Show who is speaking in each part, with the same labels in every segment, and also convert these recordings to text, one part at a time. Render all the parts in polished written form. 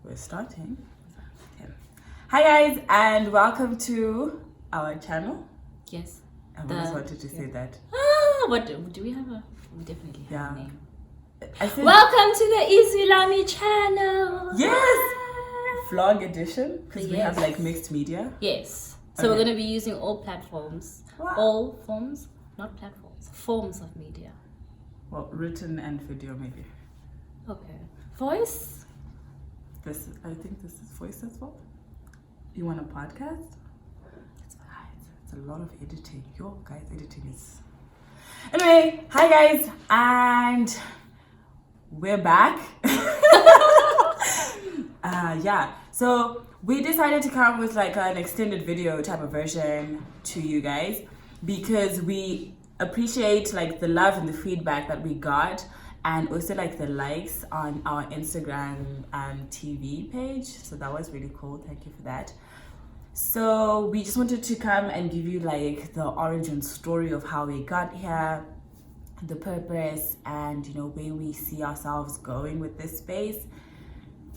Speaker 1: We're starting. Okay. Hi guys, and welcome to our channel.
Speaker 2: Yes.
Speaker 1: I always wanted to say that.
Speaker 2: What do we have? We definitely have a name.
Speaker 1: I said,
Speaker 2: Welcome to the Izulami channel.
Speaker 1: yes, vlog edition, because we have
Speaker 2: Yes.
Speaker 1: like mixed media.
Speaker 2: Yes. So
Speaker 1: Okay.
Speaker 2: we're going to be using all platforms,
Speaker 1: Wow.
Speaker 2: all forms, not platforms, forms of media.
Speaker 1: Well, written and video maybe.
Speaker 2: Okay. Voice.
Speaker 1: I think this is voice as well. You want a podcast? It's a lot of editing. Yo, guys, editing is. Anyway, hi guys, and we're back. Yeah, so we decided to come with like an extended video type of version to you guys because we appreciate like the love and the feedback that we got, and also like the likes on our Instagram TV page. So that was really cool. Thank you for that. So we just wanted to come and give you like the origin story of how we got here, the purpose, and you know where we see ourselves going with this space.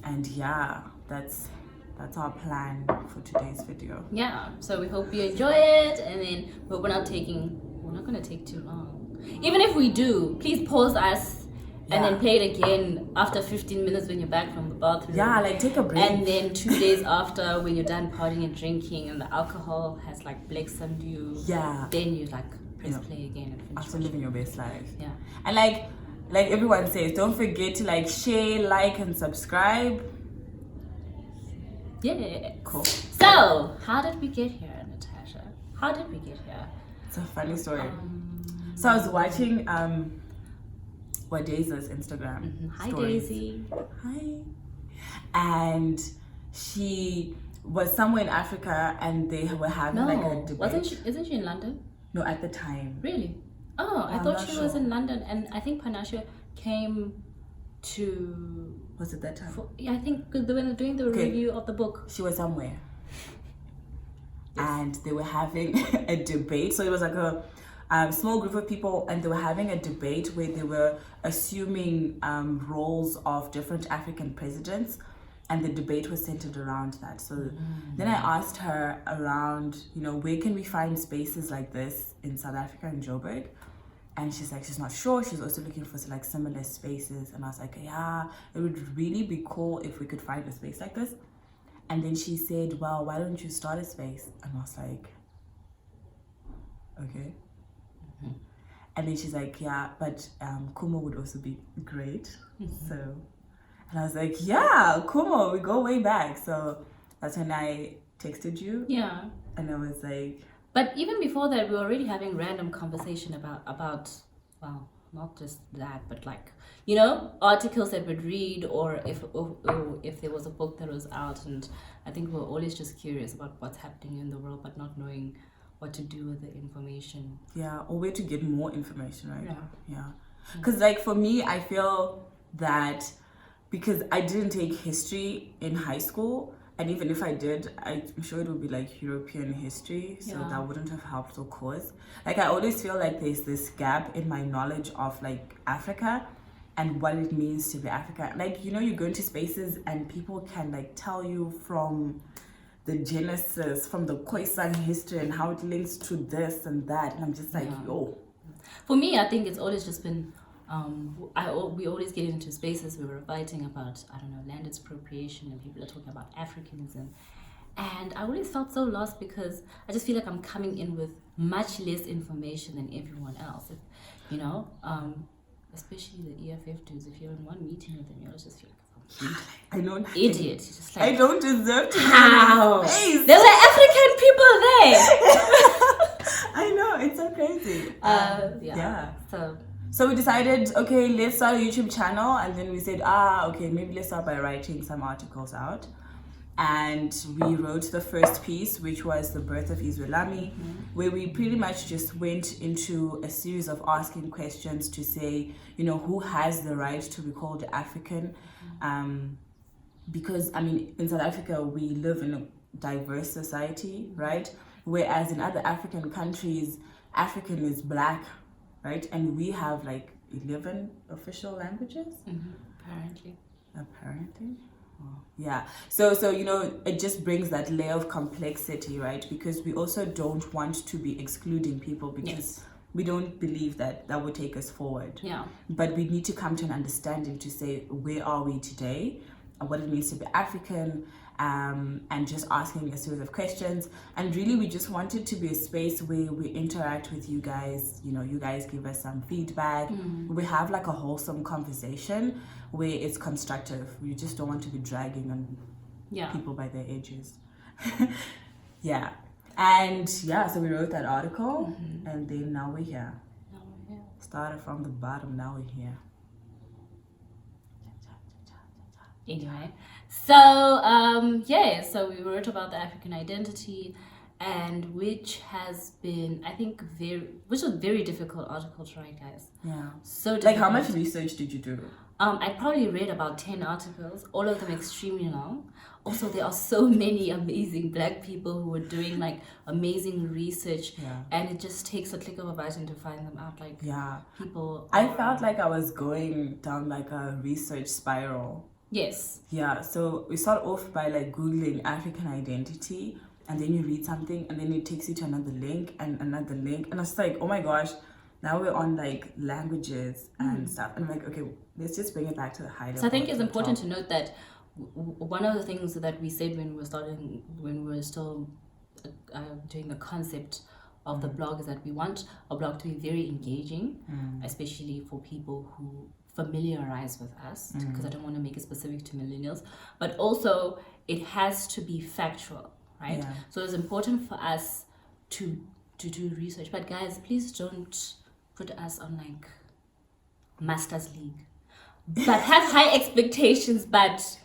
Speaker 1: And yeah, that's our plan for today's video.
Speaker 2: Yeah. So we hope you enjoy it, and then we're not going to take too long. Even if we do, please pause us. And
Speaker 1: Yeah.
Speaker 2: then play it again after 15 minutes when you're back from the bathroom.
Speaker 1: Yeah, like take a break.
Speaker 2: And then 2 days after, when you're done partying and drinking and the alcohol has like blexed you,
Speaker 1: Yeah.
Speaker 2: then you like press
Speaker 1: You know,
Speaker 2: play again and finish
Speaker 1: After
Speaker 2: watching.
Speaker 1: living your best life.
Speaker 2: Yeah.
Speaker 1: And like everyone says, don't forget to like share, like, and subscribe.
Speaker 2: Yeah.
Speaker 1: Cool.
Speaker 2: So, how did we get here, Natasha? How did we get here?
Speaker 1: It's a funny story. So I was watching Wadeza's Instagram.
Speaker 2: Hi,
Speaker 1: stories.
Speaker 2: Daisy.
Speaker 1: Hi. And she was somewhere in Africa and they were having like a debate.
Speaker 2: Isn't she in London?
Speaker 1: No, at the time.
Speaker 2: Really? Oh, I
Speaker 1: I'm
Speaker 2: thought
Speaker 1: not
Speaker 2: she was
Speaker 1: sure.
Speaker 2: in London, and I think Panashe came to.
Speaker 1: Was it that time?
Speaker 2: Yeah, I think when they were doing the
Speaker 1: Okay.
Speaker 2: review of the book.
Speaker 1: She was somewhere. And they were having a debate. So it was like a small group of people, and they were having a debate where they were assuming roles of different African presidents, and the debate was centered around that. So then I asked her around, you know, where can we find spaces like this in South Africa, in Joburg? And she's like, she's not sure. She's also looking for like similar spaces. And I was like, yeah, it would really be cool if we could find a space like this. And then she said, well, why don't you start a space? And I was like, okay. And then she's like, yeah, but Kumo would also be great. So, and I was like, yeah, Kumo, we go way back. So that's when I texted you.
Speaker 2: Yeah.
Speaker 1: And I was like,
Speaker 2: But even before that, we were already having random conversation about well, not just that, but like, you know, articles that we'd read, or if there was a book that was out. And I think we were always just curious about what's happening in the world, but not knowing what to do with the information.
Speaker 1: yeah, or where to get more information, right?
Speaker 2: Yeah.
Speaker 1: Yeah. Because like for me, I feel that because I didn't take history in high school, and even if I did, I'm sure it would be like European history, so
Speaker 2: Yeah.
Speaker 1: that wouldn't have helped the cause. Like I always feel like there's this gap in my knowledge of like Africa and what it means to be Africa. Like, you know, you go into spaces and people can like tell you from the genesis, from the Khoisan history and how it links to this and that, and I'm just like,
Speaker 2: Yeah.
Speaker 1: yo.
Speaker 2: For me, I think it's always just been, we always get into spaces where we're fighting about, I don't know, land expropriation, and people are talking about Africanism. And I always felt so lost because I just feel like I'm coming in with much less information than everyone else. If, you know, especially the EFF dudes, if you're in one meeting with them, you'll just feel like a complete
Speaker 1: I don't
Speaker 2: idiot. You're just like,
Speaker 1: I don't deserve to be
Speaker 2: how?
Speaker 1: in this space.
Speaker 2: There were African people there.
Speaker 1: I know, it's so crazy.
Speaker 2: Yeah.
Speaker 1: So we decided, okay, let's start a YouTube channel, and then we said, okay, maybe let's start by writing some articles out. And we wrote the first piece, which was The Birth of Izulami, where we pretty much just went into a series of asking questions to say, you know, who has the right to be called African? Because, I mean, in South Africa, we live in a diverse society, right? Whereas in other African countries, African is black, right? And we have like 11 official languages.
Speaker 2: Apparently.
Speaker 1: Apparently. Yeah. So it just brings that layer of complexity, right? Because we also don't want to be excluding people because we don't believe that would take us forward.
Speaker 2: Yeah.
Speaker 1: But we need to come to an understanding to say where are we today, what it means to be African, and just asking a series of questions. And really, we just want it to be a space where we interact with you guys. You guys give us some feedback. We have like a wholesome conversation where it's constructive. We just don't want to be dragging on people by their ages. Yeah. And so we wrote that article, and then now we're here. Started from the bottom, now we're here.
Speaker 2: Anyway, so we wrote about the African identity, and which has been, I think, which was a very difficult article to write, guys.
Speaker 1: Yeah.
Speaker 2: So difficult.
Speaker 1: Like, how much research did you do?
Speaker 2: I probably read about 10 articles, all of them extremely long. Also, there are so many amazing Black people who are doing like amazing research, and it just takes a click of a button to find them out. Like, people.
Speaker 1: I felt like I was going down like a research spiral.
Speaker 2: Yes.
Speaker 1: Yeah. So we start off by like Googling African identity, and then you read something, and then it takes you to another link and another link, and it's like, oh my gosh. Now we're on like languages and stuff. And I'm like, okay, let's just bring it back to the high level.
Speaker 2: So I think it's important to note that one of the things that we said when we were still doing the concept of the blog is that we want a blog to be very engaging, especially for people who familiarize with us, because I don't want to make it specific to millennials, but also it has to be factual, right?
Speaker 1: Yeah.
Speaker 2: So it's important for us to do research. But guys, please don't put us on like Masters League, but have high expectations, but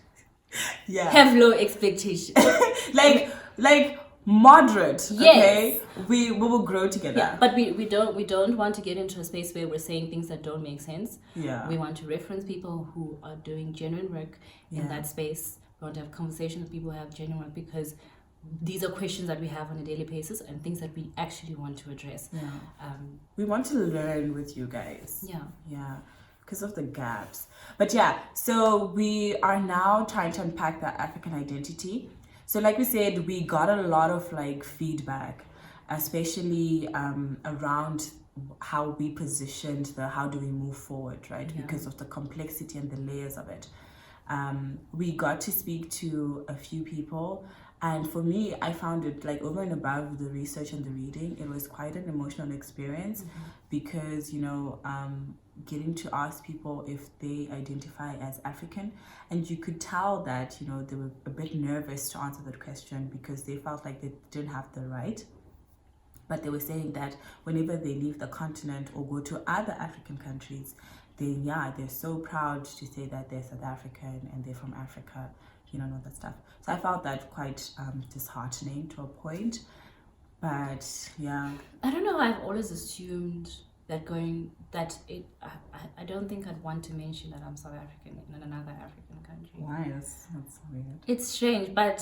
Speaker 2: have low expectations.
Speaker 1: like moderate.
Speaker 2: Yes.
Speaker 1: Okay, we will grow together.
Speaker 2: Yeah, but we don't want to get into a space where we're saying things that don't make sense.
Speaker 1: Yeah,
Speaker 2: we want to reference people who are doing genuine work in that space. We want to have conversations with people who have genuine work, because these are questions that we have on a daily basis and things that we actually want to address.
Speaker 1: We want to learn with you guys. Yeah, because of the gaps. But so we are now trying to unpack that African identity. So like we said, we got a lot of like feedback, especially around how we positioned how do we move forward, right? Because of the complexity and the layers of it. We got to speak to a few people. And for me, I found it like over and above the research and the reading, it was quite an emotional experience because, getting to ask people if they identify as African, and you could tell that, they were a bit nervous to answer that question because they felt like they didn't have the right. But they were saying that whenever they leave the continent or go to other African countries, then they're so proud to say that they're South African and they're from Africa. All that stuff. So I found that quite disheartening to a point. But
Speaker 2: I don't know. I've always assumed that I don't think I'd want to mention that I'm South African in another African country.
Speaker 1: Why? That's weird.
Speaker 2: It's strange, but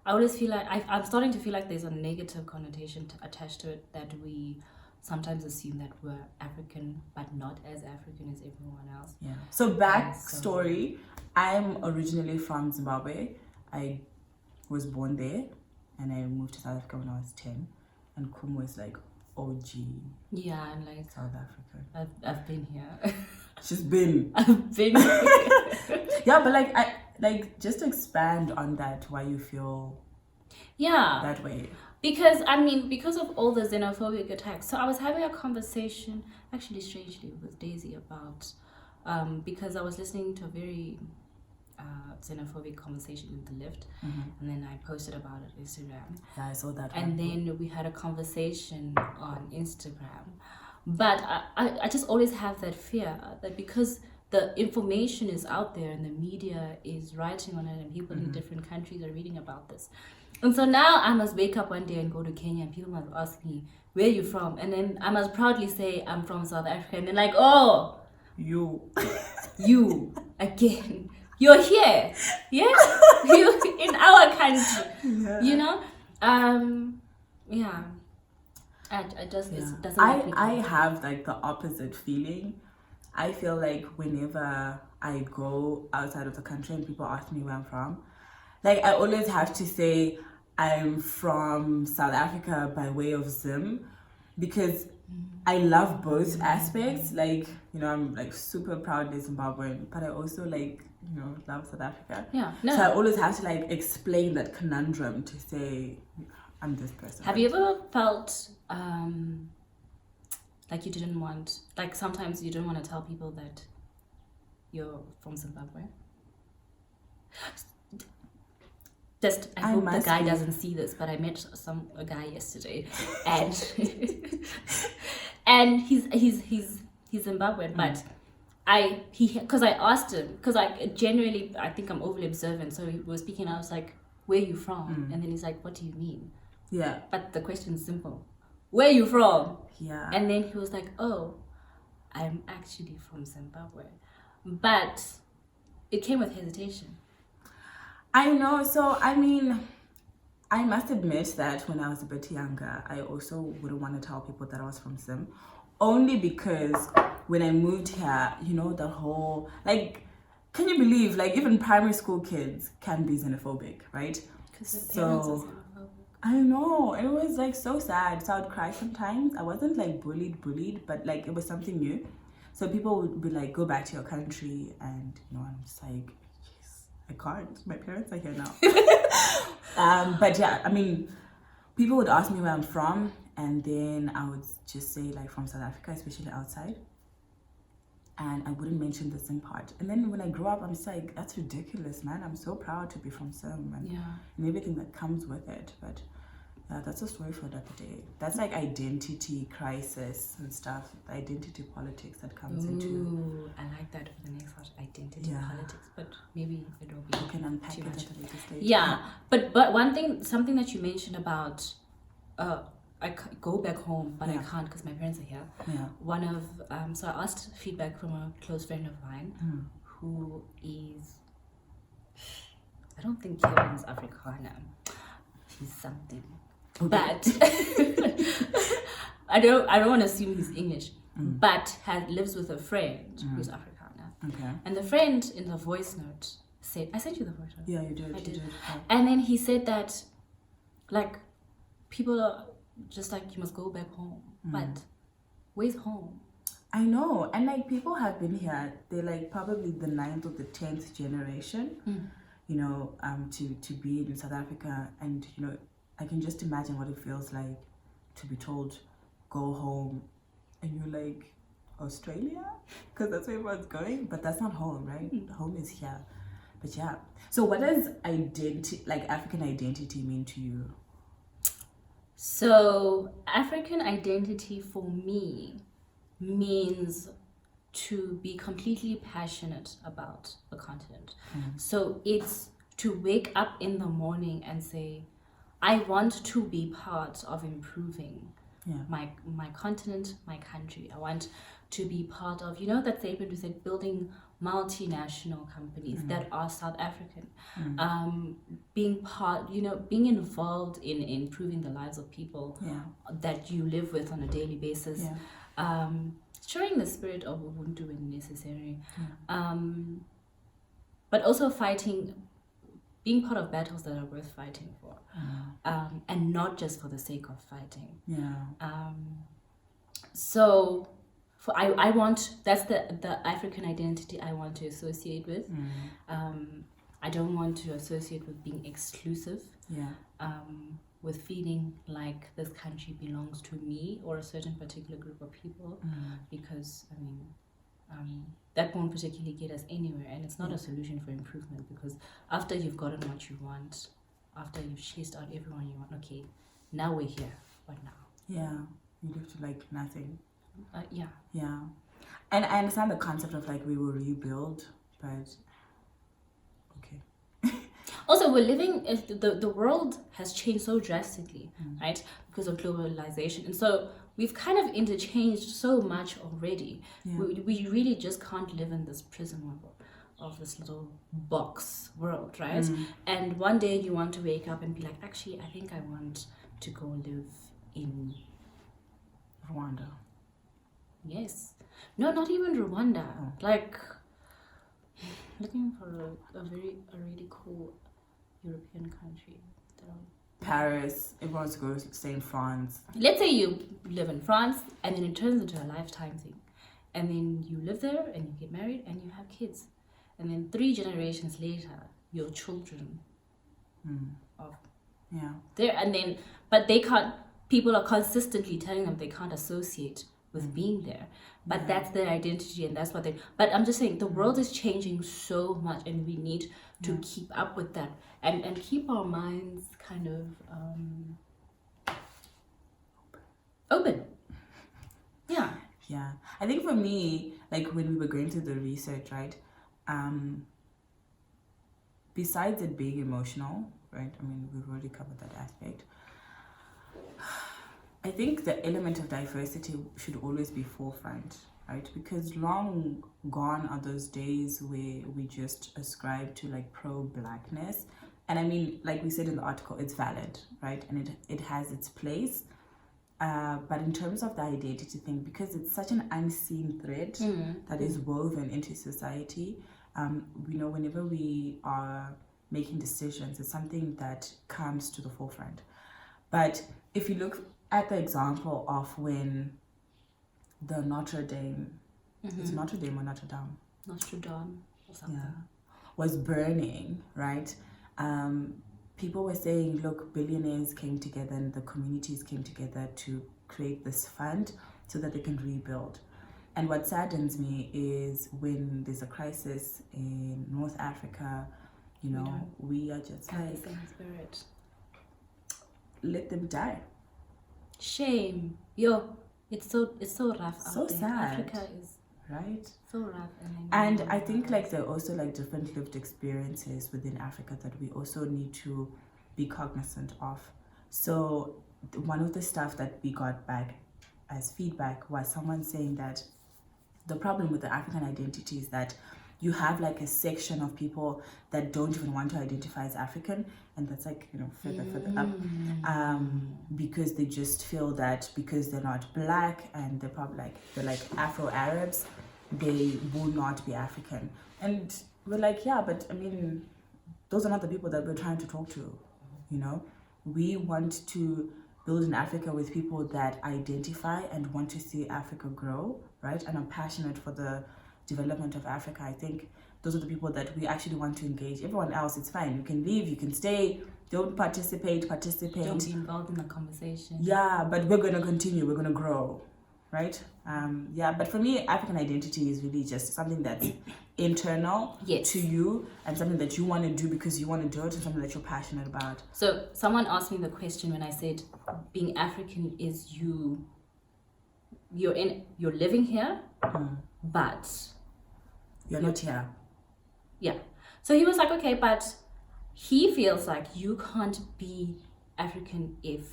Speaker 2: I always feel like I'm starting to feel like there's a negative connotation attached to it, that we sometimes assume that we're African, but not as African as everyone else.
Speaker 1: Yeah. So backstory, I'm originally from Zimbabwe. I was born there, and I moved to South Africa when I was 10. And Kum was like OG.
Speaker 2: Yeah, and like
Speaker 1: South Africa.
Speaker 2: I've been here.
Speaker 1: She's been.
Speaker 2: I've been here.
Speaker 1: Yeah, but like just expand on that, why you feel that way.
Speaker 2: Because of all the xenophobic attacks. So I was having a conversation, actually strangely, with Daisy about, because I was listening to a very xenophobic conversation in the lift, and then I posted about it on Instagram.
Speaker 1: Yeah, I saw that.
Speaker 2: And then we had a conversation on Instagram. But I just always have that fear that because the information is out there and the media is writing on it and people in different countries are reading about this. And so now I must wake up one day and go to Kenya and people must ask me, where are you from? And then I must proudly say I'm from South Africa. And they're like, oh, you again. You're here. Yeah? You're in our country. It doesn't make me
Speaker 1: I have like the opposite feeling. I feel like whenever I go outside of the country and people ask me where I'm from, like I always have to say I'm from South Africa by way of Zim, because I love both aspects. Like, you know, I'm like super proudly Zimbabwean, but I also like, you know, love South Africa.
Speaker 2: Yeah. No.
Speaker 1: So I always have to like explain that conundrum to say I'm this person.
Speaker 2: Have you ever felt like you didn't want, like sometimes you don't want to tell people that you're from Zimbabwe? Just, I hope the guy doesn't see this, but I met a guy yesterday, and and he's Zimbabwean, but because I asked him, because I generally, I think I'm overly observant, so he was speaking, I was like, where are you from? And then he's like, what do you mean?
Speaker 1: Yeah.
Speaker 2: But the question is simple. Where are you from?
Speaker 1: Yeah.
Speaker 2: And then he was like, oh, I'm actually from Zimbabwe. But it came with hesitation.
Speaker 1: I know. So, I mean, I must admit that when I was a bit younger, I also wouldn't want to tell people that I was from Zim. Only because when I moved here, you know, the whole, like, can you believe, like, even primary school kids can be xenophobic, right?
Speaker 2: Because their parents are xenophobic.
Speaker 1: I know. It was, like, so sad. So I would cry sometimes. I wasn't, like, bullied, but, like, it was something new. So people would be like, go back to your country. And, you know, I'm just like, I can't. My parents are here now. But yeah, I mean, people would ask me where I'm from, and then I would just say like from South Africa, especially outside. And I wouldn't mention the Zim part. And then when I grew up, I'm just like, that's ridiculous, man. I'm so proud to be from Zim and everything that comes with it. But yeah, that's a story for another day. That's like identity crisis and stuff, the identity politics that comes into.
Speaker 2: Ooh, I like that for the next one, identity politics. But maybe it will be.
Speaker 1: You can unpack it at a later stage.
Speaker 2: Yeah, but one thing, something that you mentioned about, I go back home, but I can't because my parents are here.
Speaker 1: Yeah.
Speaker 2: One of so I asked feedback from a close friend of mine who is, I don't think Kevin's Afrikaner. He's something. Okay. But I don't want to assume he's English, but lives with a friend who's Afrikaner.
Speaker 1: Okay.
Speaker 2: And the friend in the voice note said, I sent you the voice note.
Speaker 1: Yeah, you did.
Speaker 2: I did.
Speaker 1: Yeah.
Speaker 2: And then he said that, like, people are just like, you must go back home. But where's home?
Speaker 1: I know. And like, people have been here. They're like probably the 9th or the 10th generation, you know, to be in South Africa. And, you know, I can just imagine what it feels like to be told, go home. And you're like, Australia? Because that's where everyone's going. But that's not home, right? Home is here. But yeah. So what does identity, like African identity, mean to you?
Speaker 2: So African identity for me means to be completely passionate about the continent. So it's to wake up in the morning and say, I want to be part of improving my continent, my country. I want to be part of, you know, that statement we said, building multinational companies that are South African, being part, you know, being involved in improving the lives of people that you live with on a daily basis, showing the spirit of Ubuntu when necessary, but also fighting, being part of battles that are worth fighting for, and not just for the sake of fighting. So I want, that's the African identity I want to associate with. I don't want to associate with being exclusive, with feeling like this country belongs to me or a certain particular group of people, because I mean, that won't particularly get us anywhere, and it's not a solution for improvement, because after you've gotten what you want, after you've chased out everyone you want, okay, now we're here, what now?
Speaker 1: Yeah, you live to like nothing.
Speaker 2: Yeah.
Speaker 1: And I understand the concept of like we will rebuild, but okay.
Speaker 2: Also, we're living, the world has changed so drastically, right? Because of globalization. And so we've kind of interchanged so much already. We really just can't live in this prison of this little box world, right? And one day you want to wake up and be like, actually, I think I want to go live in
Speaker 1: Rwanda.
Speaker 2: Yes. No, not even Rwanda. Like, Looking for a really cool European country. that I'll-
Speaker 1: Paris. Everyone wants to go stay in France.
Speaker 2: Let's say you live in France and then it turns into a lifetime thing. And then you live there and you get married and you have kids. And then 3 generations later, your children are
Speaker 1: Yeah.
Speaker 2: there. And then, but they can't, people are consistently telling them they can't associate with being there. But that's their identity and that's what they, but I'm just saying the world is changing so much and we need to keep up with that and keep our minds kind of open. Yeah.
Speaker 1: Yeah. I think for me, like when we were going through the research, right? Besides it being emotional, right? I mean, we've already covered that aspect. I think the element of diversity should always be forefront, right? Because long gone are those days where we just ascribe to like pro-blackness. And I mean, like we said in the article, it's valid, right? And it has its place. But in terms of the identity thing, because it's such an unseen thread that is woven into society, we know whenever we are making decisions, it's something that comes to the forefront. But if you look at the example of when the Notre Dame, it's Notre Dame or Notre Dame?
Speaker 2: Notre Dame or something.
Speaker 1: Yeah, was burning, right? People were saying, look, billionaires came together and the communities came together to create this fund so that they can rebuild. And what saddens me is when there's a crisis in North Africa, you know, we are just
Speaker 2: Kind
Speaker 1: like,
Speaker 2: of same spirit.
Speaker 1: let them die.
Speaker 2: Shame. Yo, it's so rough
Speaker 1: So
Speaker 2: out there.
Speaker 1: sad.
Speaker 2: Africa is
Speaker 1: Right?
Speaker 2: so rough.
Speaker 1: And I think like there are also like different lived experiences within Africa that we also need to be cognizant of. So one of the stuff that we got back as feedback was someone saying that the problem with the African identity is that you have like a section of people that don't even want to identify as African, and that's like, you know, further up, because they just feel that because they're not black and they're probably like they're like Afro-Arabs, they will not be African. And we're like, yeah, but I mean, those are not the people that we're trying to talk to, you know? We want to build an Africa with people that identify and want to see Africa grow, right? And are passionate for the development of Africa. I think those are the people that we actually want to engage. Everyone else, it's fine. You can leave, you can stay, don't participate.
Speaker 2: Don't be involved in the conversation.
Speaker 1: Yeah, but we're going to continue, we're going to grow, right? Yeah, but for me, African identity is really just something that's internal to you and something that you want to do because you want to do it and something that you're passionate about.
Speaker 2: So someone asked me the question when I said being African is you're living here, but
Speaker 1: you're not here.
Speaker 2: Yeah. So he was like, okay, but he feels like you can't be African if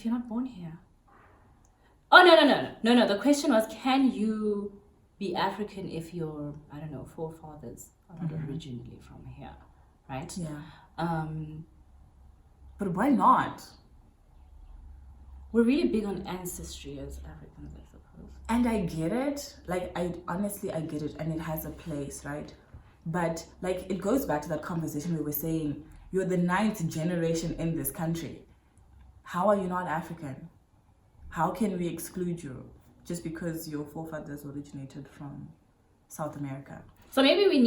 Speaker 2: you're not born here. Oh, no. The question was, can you be African if your, I don't know, forefathers are not originally from here, right?
Speaker 1: Yeah. But why not?
Speaker 2: We're really big on ancestry as Africans, I suppose.
Speaker 1: And I get it. Like, I get it. And it has a place, right? But, like, it goes back to that conversation we were saying, you're the 9th generation in this country. How are you not African? How can we exclude you just because your forefathers originated from South America?
Speaker 2: So maybe we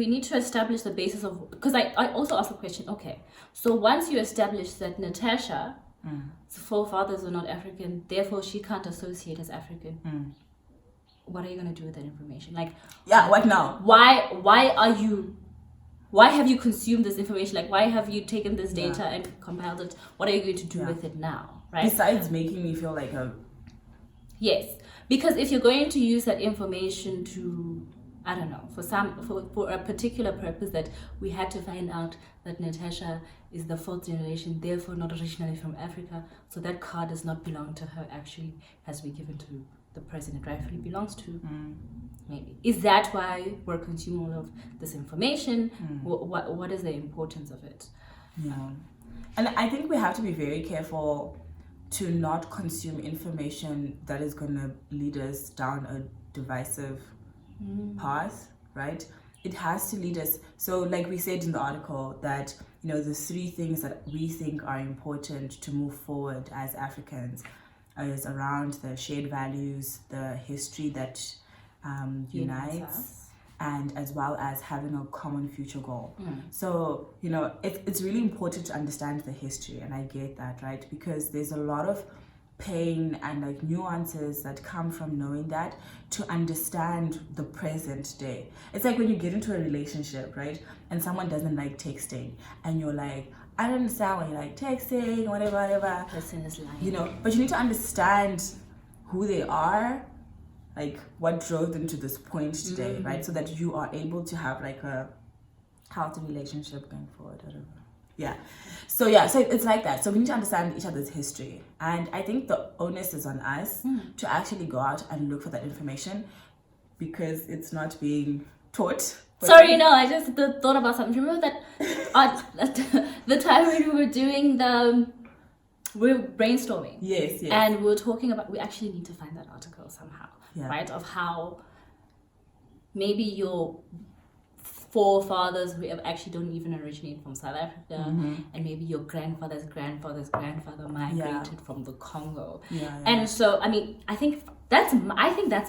Speaker 2: need to establish the basis of, because I also asked the question, okay, so once you establish that Natasha's forefathers are not African, therefore she can't associate as African, what are you going to do with that information? Like,
Speaker 1: yeah, what now?
Speaker 2: Why have you consumed this information? Like, why have you taken this data and compiled it? What are you going to do with it now, right?
Speaker 1: Besides making me feel like a...
Speaker 2: Yes, because if you're going to use that information to, I don't know, for a particular purpose that we had to find out that Natasha is the 4th generation, therefore not originally from Africa, so that car does not belong to her, actually has been given to the person it rightfully belongs to. Maybe. Is that why we're consuming all of this information? What is the importance of it?
Speaker 1: Yeah. And I think we have to be very careful to not consume information that is going to lead us down a divisive path, right? It has to lead us. So, like we said in the article, that the 3 things that we think are important to move forward as Africans is around the shared values, the history that unites, and as well as having a common future goal. So, it's really important to understand the history, and I get that, right? Because there's a lot of pain and like nuances that come from knowing that, to understand the present day. It's like when you get into a relationship, right, and someone doesn't like texting, and you're like, I don't understand why you like texting, whatever.
Speaker 2: Person is lying.
Speaker 1: But you need to understand who they are, like what drove them to this point today, right? So that you are able to have like a healthy relationship going forward, whatever. So it's like that. So we need to understand each other's history, and I think the onus is on us to actually go out and look for that information, because it's not being taught.
Speaker 2: Sorry, no, I just thought about something. Remember that the time when we were doing we were brainstorming.
Speaker 1: Yes.
Speaker 2: And we were talking about, we actually need to find that article somehow, right? Of how maybe your forefathers who actually don't even originate from South Africa, and maybe your grandfather's grandfather migrated from the Congo. And so, I mean, I think that's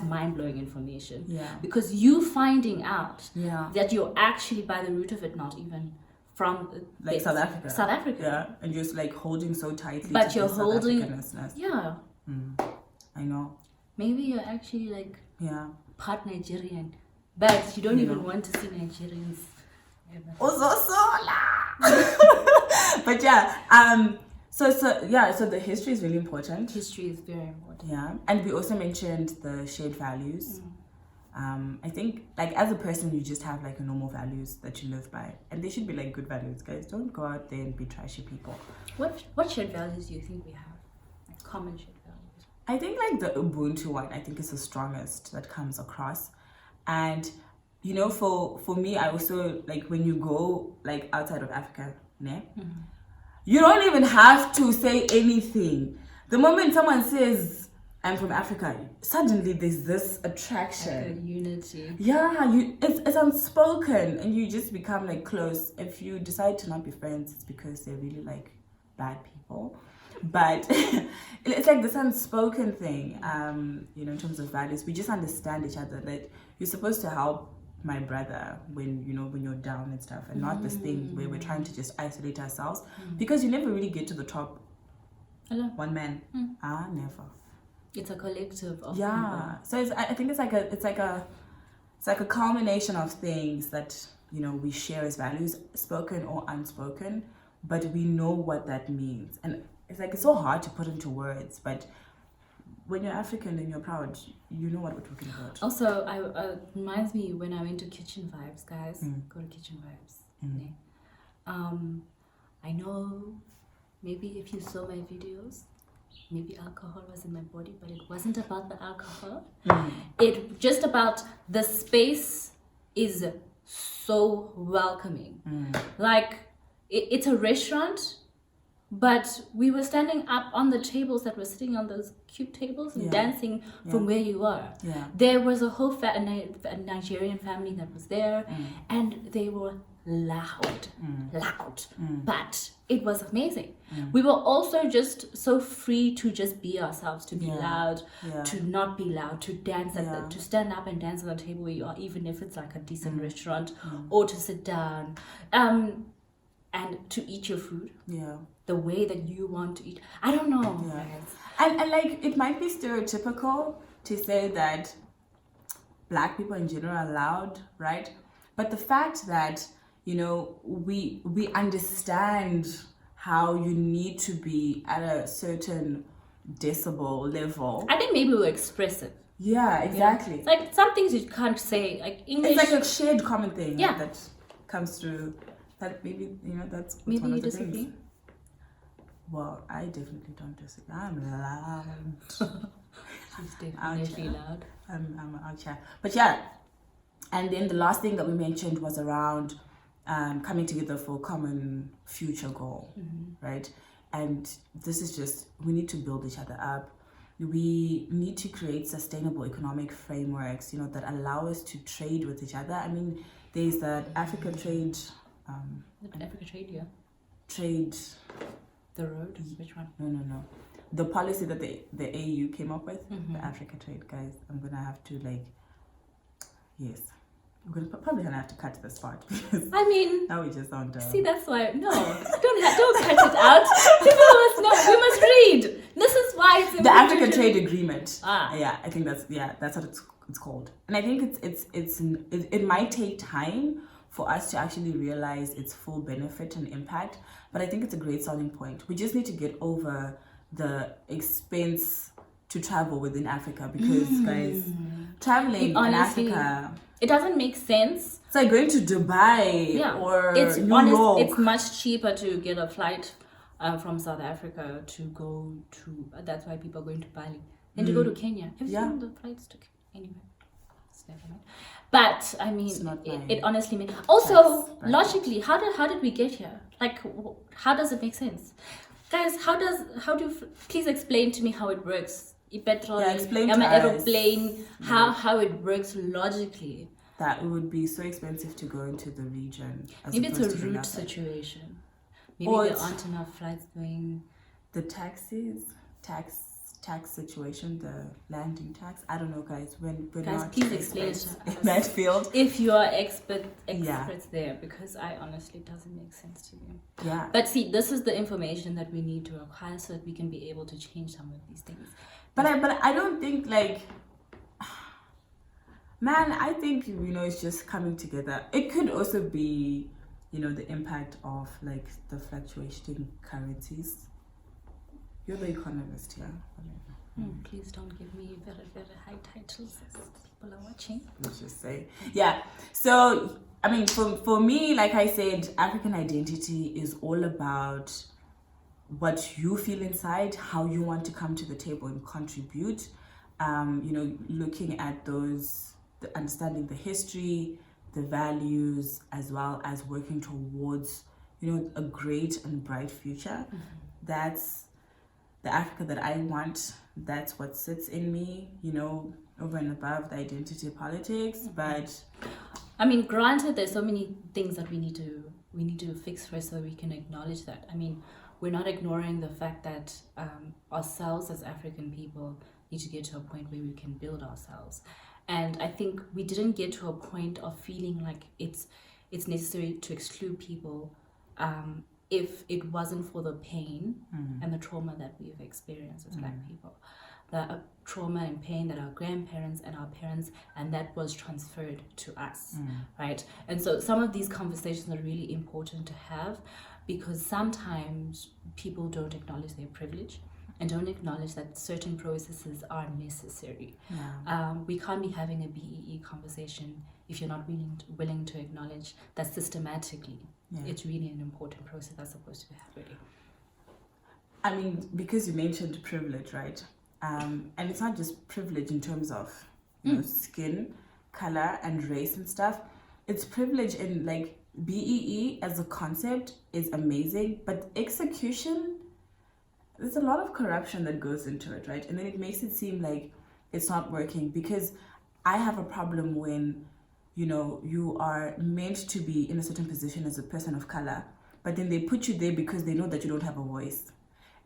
Speaker 2: mind-blowing information, because you finding out that you're actually, by the root of it, not even from
Speaker 1: like South Africa, and just like holding so tightly,
Speaker 2: but
Speaker 1: to
Speaker 2: you're
Speaker 1: the
Speaker 2: holding
Speaker 1: South Africanness. I know,
Speaker 2: maybe you're actually like part Nigerian, but you don't even want to see Nigerians.
Speaker 1: But so the history is really important.
Speaker 2: History is very important.
Speaker 1: And we also mentioned the shared values. I think, like, as a person, you just have like a normal values that you live by, and they should be like good values, guys. Don't go out there and be trashy people. What
Speaker 2: shared values do you think we have, like common shared values?
Speaker 1: I think like the Ubuntu one, I think, is the strongest that comes across. And for me, I also like, when you go like outside of Africa, you don't even have to say anything. The moment someone says, I'm from Africa, suddenly there's this attraction,
Speaker 2: like a unity.
Speaker 1: It's unspoken, and you just become like close. If you decide to not be friends, it's because they're really like bad people. But it's like this unspoken thing, in terms of values. We just understand each other, that you're supposed to help my brother when you're down and stuff, and not this thing where we're trying to just isolate ourselves, because you never really get to the top one man. Never.
Speaker 2: It's a collective of people.
Speaker 1: So I think it's like a culmination of things that we share as values, spoken or unspoken, but we know what that means. And it's so hard to put into words, but when you're African and you're proud, you know what we're talking about.
Speaker 2: Also, reminds me when I went to Kitchen Vibes, guys. Go to Kitchen Vibes. I know, maybe if you saw my videos, maybe alcohol was in my body, but it wasn't about the alcohol. It just about the space is so welcoming. Like, it's a restaurant, but we were standing up on the tables that were sitting on those cute tables and dancing from where you were. There was a whole a Nigerian family that was there, and they were loud, but it was amazing. We were also just so free to just be ourselves, to be loud, to not be loud, to dance to stand up and dance on the table where you are, even if it's like a decent restaurant, or to sit down, and to eat your food the way that you want to eat. I don't know,
Speaker 1: and like, it might be stereotypical to say that Black people in general are loud, right? But the fact that we understand how you need to be at a certain decibel level.
Speaker 2: I think maybe we're expressive.
Speaker 1: Yeah, exactly.
Speaker 2: It's like some things you can't say, like English.
Speaker 1: It's like a shared common thing that comes through. That maybe that's
Speaker 2: maybe
Speaker 1: one of
Speaker 2: you
Speaker 1: the
Speaker 2: disagree.
Speaker 1: things. Well, I definitely don't disagree. I'm loud.
Speaker 2: She's definitely loud.
Speaker 1: I'm out here. But and then the last thing that we mentioned was around coming together for a common future goal, right? And this is just, we need to build each other up. we need to create sustainable economic frameworks, you know, that allow us to trade with each other. I mean, there's that Africa trade,
Speaker 2: Africa trade, yeah.
Speaker 1: trade.
Speaker 2: The road, which one?
Speaker 1: No. The policy that the AU came up with, the Africa trade, guys. I'm gonna have to yes. I'm probably gonna have to cut this part because
Speaker 2: I mean,
Speaker 1: now we just sound dumb.
Speaker 2: see, that's why don't cut it out. People must know. We must read. This is why it's important.
Speaker 1: The Africa Trade Agreement.
Speaker 2: Ah.
Speaker 1: Yeah, I think that's what it's called. And I think it might take time for us to actually realize its full benefit and impact, but I think it's a great starting point. We just need to get over the expense to travel within Africa because guys, traveling
Speaker 2: Honestly,
Speaker 1: in Africa,
Speaker 2: it doesn't make sense.
Speaker 1: it's like going to Dubai or New York.
Speaker 2: It's much cheaper to get a flight from South Africa to go to. That's why people are going to Bali than to go to Kenya. Have you seen the flights to anyway? It's never mind. But I mean, it honestly makes. Also, logically, how did we get here? Like, how does it make sense, guys? How do please explain to me how it works? Petrol,
Speaker 1: explain to
Speaker 2: an
Speaker 1: us.
Speaker 2: aeroplane, how it works logically.
Speaker 1: That it would be so expensive to go into the region.
Speaker 2: Maybe it's a route situation. Maybe there aren't enough flights going.
Speaker 1: The taxes, tax situation, the landing tax. I don't know, guys. When we're
Speaker 2: guys,
Speaker 1: not
Speaker 2: please explain it
Speaker 1: in that field.
Speaker 2: If you are experts there, because I honestly it doesn't make sense to me.
Speaker 1: Yeah.
Speaker 2: But see, this is the information that we need to acquire so that we can be able to change some of these things.
Speaker 1: But I don't think man, I think it's just coming together. It could also be, the impact of the fluctuating currencies. You're the economist here.
Speaker 2: Please don't give me very, very high titles as people are watching.
Speaker 1: Let's just say. Yeah. So, I mean, for me, like I said, African identity is all about what you feel inside, how you want to come to the table and contribute. Looking at understanding the history, the values, as well as working towards, a great and bright future. That's the Africa that I want. That's what sits in me, over and above the identity politics. But
Speaker 2: I mean, granted, there's so many things that we need to fix first so we can acknowledge that. I mean, we're not ignoring the fact that ourselves as African people need to get to a point where we can build ourselves. And I think we didn't get to a point of feeling like it's necessary to exclude people if it wasn't for the pain and the trauma that we've experienced as Black people. The trauma and pain that our grandparents and our parents, and that was transferred to us, right? And so some of these conversations are really important to have, because sometimes people don't acknowledge their privilege and don't acknowledge that certain processes are necessary.
Speaker 1: Yeah.
Speaker 2: We can't be having a BEE conversation if you're not willing to acknowledge that systematically it's really an important process that's supposed to be happening.
Speaker 1: I mean, because you mentioned privilege, right? And it's not just privilege in terms of skin, color, and race and stuff. It's privilege in BEE as a concept is amazing, but execution, there's a lot of corruption that goes into it, right? And then it makes it seem like it's not working, because I have a problem when, you are meant to be in a certain position as a person of color, but then they put you there because they know that you don't have a voice.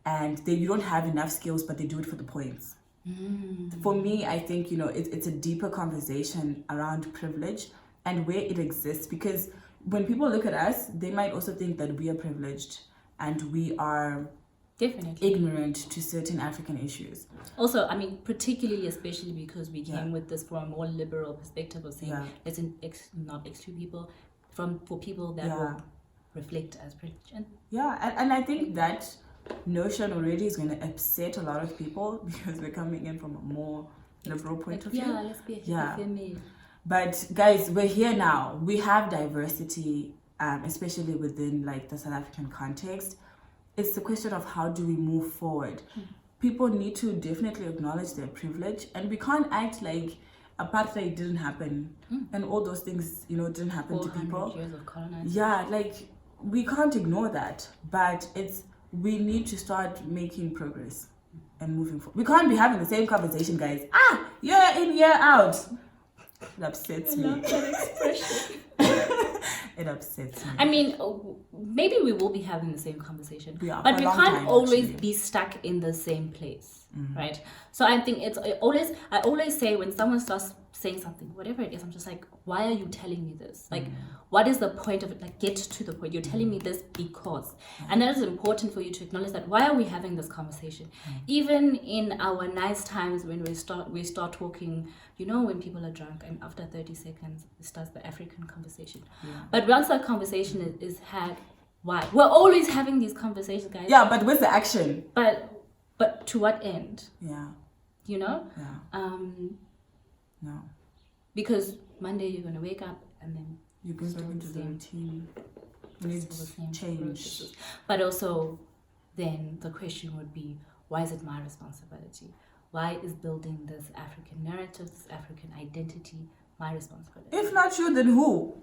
Speaker 1: And you don't have enough skills, but they do it for the points. For me, I think, it's a deeper conversation around privilege and where it exists, because when people look at us, they might also think that we are privileged and we are
Speaker 2: definitely
Speaker 1: ignorant to certain African issues.
Speaker 2: Also, I mean, particularly, especially because we came with this from a more liberal perspective of saying let's not exclude people for people that will reflect as privilege.
Speaker 1: And I think that notion already is going to upset a lot of people, because we're coming in from a more liberal point of view.
Speaker 2: Yeah, let's be a female.
Speaker 1: But guys, we're here now. We have diversity, especially within the South African context. It's the question of how do we move forward. People need to definitely acknowledge their privilege, and we can't act like apartheid didn't happen and all those things didn't happen to people.
Speaker 2: 400 years of colonization.
Speaker 1: We can't ignore that, but we need to start making progress. and moving forward. We can't be having the same conversation, guys. Year in, year out. It upsets me.
Speaker 2: I love that expression.
Speaker 1: It upsets me.
Speaker 2: I mean, maybe we will be having the same conversation,
Speaker 1: We are,
Speaker 2: but
Speaker 1: for a
Speaker 2: we
Speaker 1: long
Speaker 2: can't
Speaker 1: time,
Speaker 2: always
Speaker 1: actually.
Speaker 2: be stuck in the same place, right? So I think I always say when someone starts saying something, whatever it is, I'm just like, why are you telling me this? Like, what is the point of it? Like, get to the point. You're telling me this because, and that is important for you to acknowledge that. Why are we having this conversation? Even in our nice times when we start talking, you know, when people are drunk, and after 30 seconds, it starts the African conversation. But once that conversation is had, why? We're always having these conversations, guys.
Speaker 1: Yeah, but where's the action?
Speaker 2: But to what end?
Speaker 1: Yeah.
Speaker 2: You know?
Speaker 1: Yeah. No.
Speaker 2: Because Monday you're gonna wake up and then
Speaker 1: You go back
Speaker 2: still
Speaker 1: into the
Speaker 2: same.
Speaker 1: routine. We need
Speaker 2: still the same
Speaker 1: change.
Speaker 2: processes. But also, then the question would be, why is it my responsibility? Why is building this African narrative, this African identity, my responsibility?
Speaker 1: If not you, then who?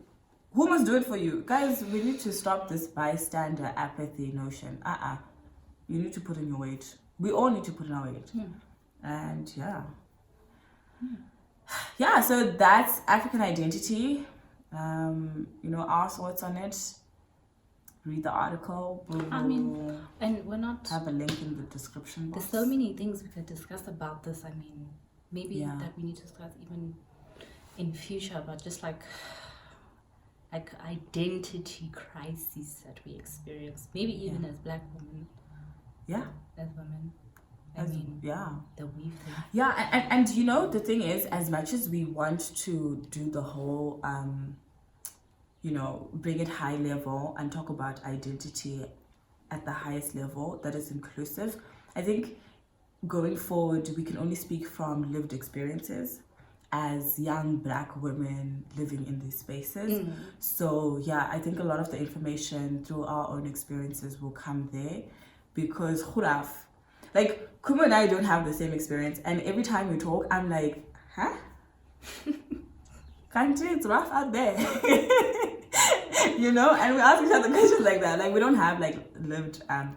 Speaker 1: Who must do it for you? Guys, we need to stop this bystander apathy notion. You need to put in your weight. We all need to put in our weight. And yeah. Yeah, so that's African identity. You know, our thoughts on it. Read the article.
Speaker 2: I mean, and we're not.
Speaker 1: Have a link in the description box.
Speaker 2: There's so many things we could discuss about this. I mean, maybe
Speaker 1: Yeah.
Speaker 2: that we need to discuss even in future, but just like identity crises that we experience, maybe even as Black women,
Speaker 1: Yeah.
Speaker 2: as women.
Speaker 1: Yeah.
Speaker 2: The weave thing.
Speaker 1: Yeah, and you know, the thing is, as much as we want to do the whole, you know, bring it high level and talk about identity at the highest level that is inclusive, I think going forward, we can only speak from lived experiences as young Black women living in these spaces. So yeah, I think a lot of the information through our own experiences will come there, because khuraf, like Kumo and I don't have the same experience, and every time we talk, I'm like, huh? Country, it's rough out there. You know, and we ask each other questions like that. Like, we don't have like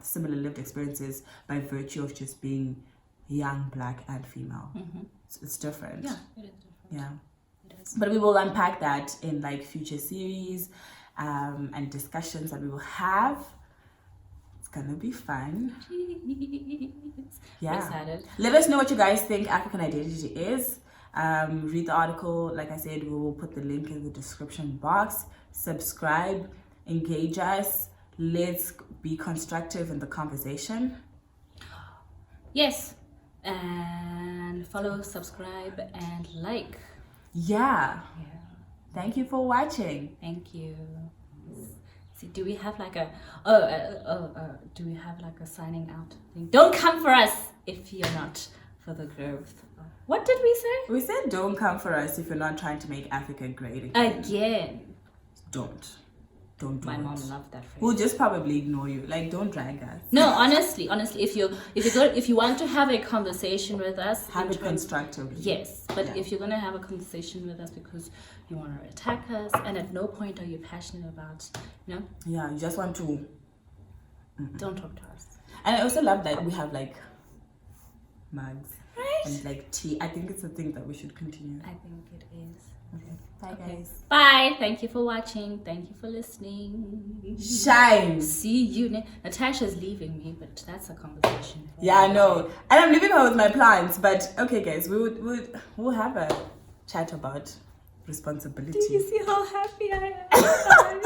Speaker 1: similar lived experiences by virtue of just being young, Black, and female. It's different.
Speaker 2: Yeah, it is different.
Speaker 1: Yeah.
Speaker 2: It is.
Speaker 1: But we will unpack that in like future series and discussions that we will have. It's gonna be fun. Yeah.
Speaker 2: I'm excited.
Speaker 1: Let us know what you guys think African identity is. Read the article. Like I said, we will put the link in the description box. Subscribe, engage us. Let's be constructive in the conversation.
Speaker 2: Yes. And follow, subscribe, and like.
Speaker 1: Yeah.
Speaker 2: Yeah.
Speaker 1: Thank you for watching.
Speaker 2: Thank you. See, do we have like a do we have like a signing out thing? Don't come for us if you're not for the growth. What did we say?
Speaker 1: We said don't come for us if you're not trying to make Africa great
Speaker 2: Again.
Speaker 1: Don't do
Speaker 2: My
Speaker 1: it.
Speaker 2: mom loved that phrase.
Speaker 1: We'll just probably ignore you. Like, don't drag us.
Speaker 2: No, honestly, if you want to have a conversation with us,
Speaker 1: Have it constructively.
Speaker 2: yes, but
Speaker 1: Yeah.
Speaker 2: if you're gonna have a conversation with us because you want to attack us, and at no point are you passionate about, you know,
Speaker 1: Yeah, you just want to.
Speaker 2: don't talk to us.
Speaker 1: And I also love that we have like mugs
Speaker 2: Right?
Speaker 1: and like tea. I think it's a thing that we should continue.
Speaker 2: I think it is.
Speaker 1: Okay. Bye,
Speaker 2: Okay.
Speaker 1: guys.
Speaker 2: Bye. Thank you for watching. Thank you for listening.
Speaker 1: Shine.
Speaker 2: See you. Natasha's leaving me, but that's a conversation.
Speaker 1: Yeah, I know. And I'm leaving her with my plants. But okay, guys, we'll have a chat about responsibility.
Speaker 2: Do you see how happy I am?